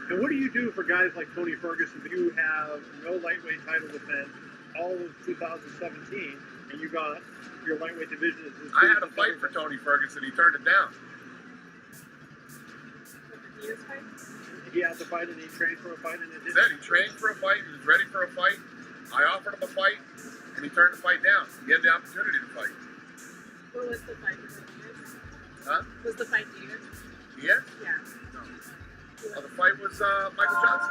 And what do you do for guys like Tony Ferguson? You have no lightweight title defense all of 2017, and you got your lightweight division. I had a fight for Tony Ferguson. He turned it down. He had to fight, and he trained for a fight, and it didn't. He trained for a fight. He was ready for a fight. I offered him a fight, and he turned the fight down. He had the opportunity to fight. What was the fight? Huh? Was the fight years? Yes? Yeah. No. Well, the fight was Michael Johnson.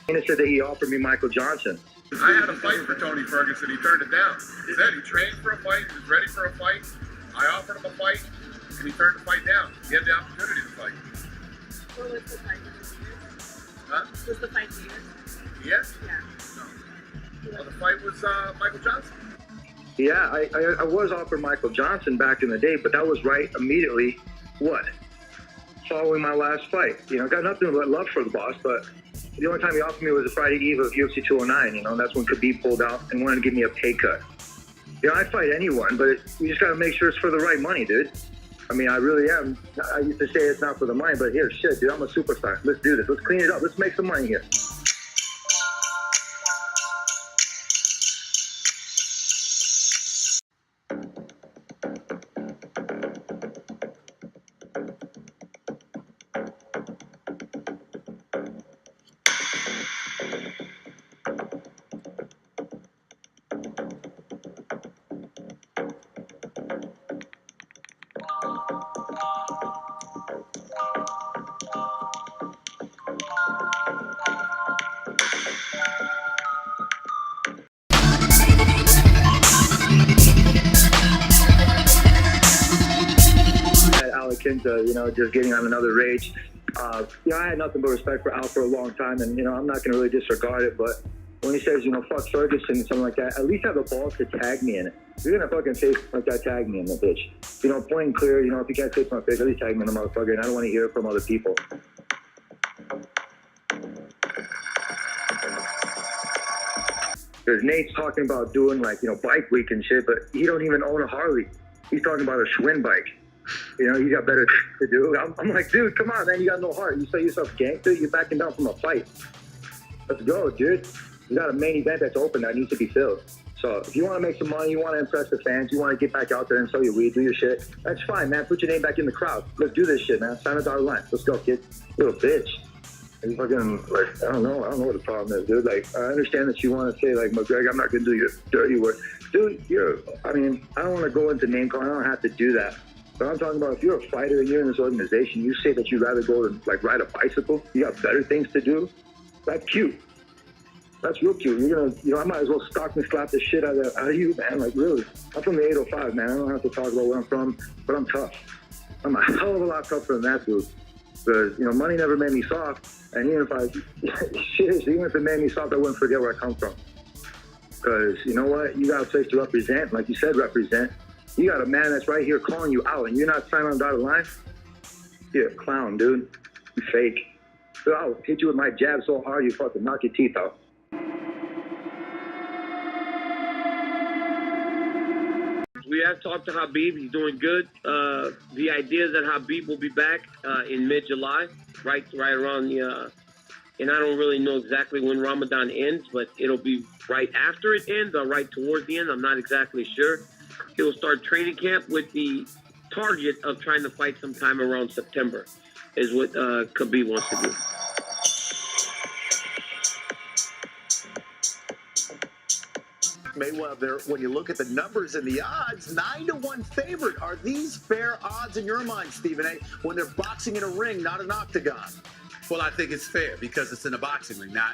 He said that he offered me Michael Johnson. I had a fight for Tony Ferguson. He turned it down. He trained for a fight. He was ready for a fight. I offered him a fight, and he turned the fight down. He had the opportunity to fight. What was the fight? Huh? Was the fight years? Yes? Yeah. No. Well, the fight was Michael Johnson. Yeah, I was offered Michael Johnson back in the day, but that was right immediately, following my last fight. Got nothing but love for the boss, but the only time he offered me was the Friday eve of UFC 209. That's when Khabib pulled out and wanted to give me a pay cut. I'd fight anyone, but you just got to make sure it's for the right money, dude. I mean, I really am. I used to say it's not for the money, but here, shit, dude, I'm a superstar. Let's do this. Let's clean it up. Let's make some money here. Kinta, just getting on another rage. I had nothing but respect for Al for a long time, and I'm not going to really disregard it, but when he says, fuck Ferguson and something like that, at least have the balls to tag me in it. If you're going to fucking say like that, tag me in the bitch. Plain clear, if you can't say it's my face, at least tag me in the motherfucker, and I don't want to hear it from other people. Because Nate's talking about doing bike week and shit, but he don't even own a Harley. He's talking about a Schwinn bike. You got better to do. I'm like, dude, come on, man. You got no heart. You say yourself gangster, you're backing down from a fight. Let's go, dude. You got a main event that's open that needs to be filled. So if you want to make some money, you want to impress the fans, you want to get back out there and sell your weed, do your shit, that's fine, man. Put your name back in the crowd. Let's do this shit, man. Sign a dotted line. Let's go, kid. Little bitch. And fucking, I don't know what the problem is, dude. I understand that you want to say, McGregor, I'm not going to do your dirty work. Dude, I don't want to go into name calling. I don't have to do that. But I'm talking about if you're a fighter and you're in this organization, you say that you'd rather go and ride a bicycle, you got better things to do, that's cute. That's real cute. You're gonna, I might as well stalk and slap the shit out of you, man. Really. I'm from the 805, man. I don't have to talk about where I'm from, but I'm tough. I'm a hell of a lot tougher than that dude. Because, money never made me soft. And even if it made me soft, I wouldn't forget where I come from. Because, you know what? You got a place to represent. Like you said, represent. You got a man that's right here calling you out, and you're not signing on the dotted line? You're a clown, dude. You fake. So I'll hit you with my jab so hard you fucking knock your teeth out. We have talked to Khabib. He's doing good. The idea is that Khabib will be back in mid-July, right around the... and I don't really know exactly when Ramadan ends, but it'll be right after it ends or right towards the end. I'm not exactly sure. He'll start training camp with the target of trying to fight sometime around September, is what Khabib wants to do. Mayweather, when you look at the numbers and the odds, 9-1 favorite. Are these fair odds in your mind, Stephen A., when they're boxing in a ring, not an octagon? Well, I think it's fair because it's in a boxing ring. Now,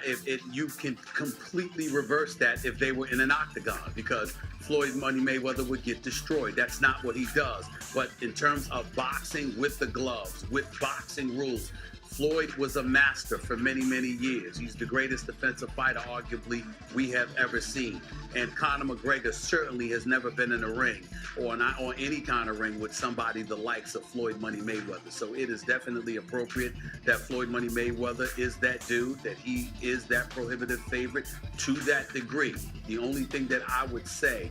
you can completely reverse that if they were in an octagon, because Floyd Money Mayweather would get destroyed. That's not what he does. But in terms of boxing with the gloves, with boxing rules, Floyd was a master for many, many years. He's the greatest defensive fighter, arguably, we have ever seen. And Conor McGregor certainly has never been in a ring or not on any kind of ring with somebody the likes of Floyd Money Mayweather. So it is definitely appropriate that Floyd Money Mayweather is that dude, that he is that prohibitive favorite to that degree. The only thing that I would say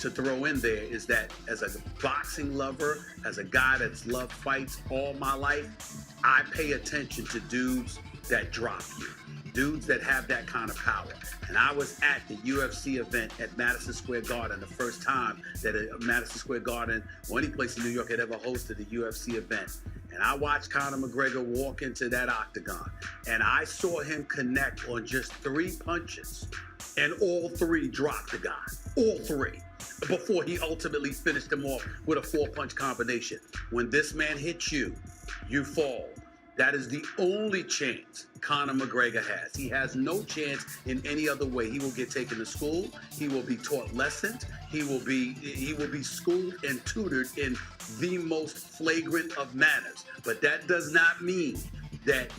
to throw in there is that as a boxing lover, as a guy that's loved fights all my life, I pay attention to dudes that drop you, dudes that have that kind of power. And I was at the UFC event at Madison Square Garden, the first time that Madison Square Garden or any place in New York had ever hosted a UFC event. And I watched Conor McGregor walk into that octagon, and I saw him connect on just 3 punches, and all 3 dropped the guy, all 3, before he ultimately finished him off with a 4-punch combination. When this man hits you, you fall. That is the only chance Conor McGregor has. He has no chance in any other way. He will get taken to school. He will be taught lessons. He will be schooled and tutored in the most flagrant of manners. But that does not mean that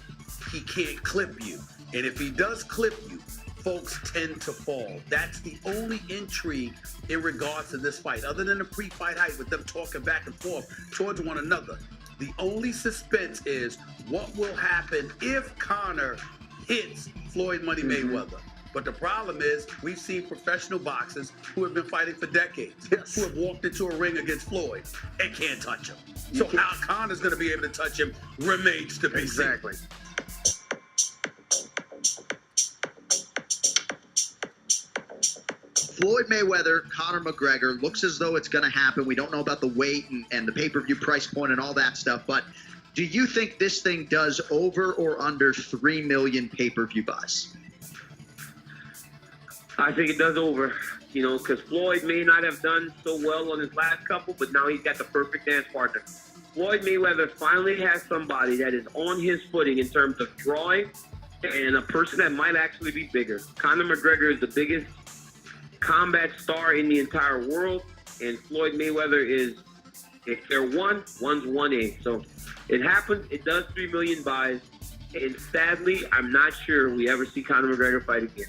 he can't clip you. And if he does clip you, folks tend to fall. That's the only intrigue in regards to this fight, other than the pre-fight hype with them talking back and forth towards one another. The only suspense is what will happen if Conor hits Floyd Money Mayweather. But the problem is we've seen professional boxers who have been fighting for decades, who have walked into a ring against Floyd and can't touch him. So how Conor's going to be able to touch him remains to be seen. Exactly. Floyd Mayweather, Conor McGregor, looks as though it's going to happen. We don't know about the weight and the pay-per-view price point and all that stuff, but do you think this thing does over or under 3 million pay-per-view buys? I think it does over, because Floyd may not have done so well on his last couple, but now he's got the perfect dance partner. Floyd Mayweather finally has somebody that is on his footing in terms of drawing and a person that might actually be bigger. Conor McGregor is the biggest combat star in the entire world, and Floyd Mayweather is, if they're one's 1A. So it happens, it does 3 million buys, and sadly, I'm not sure we ever see Conor McGregor fight again.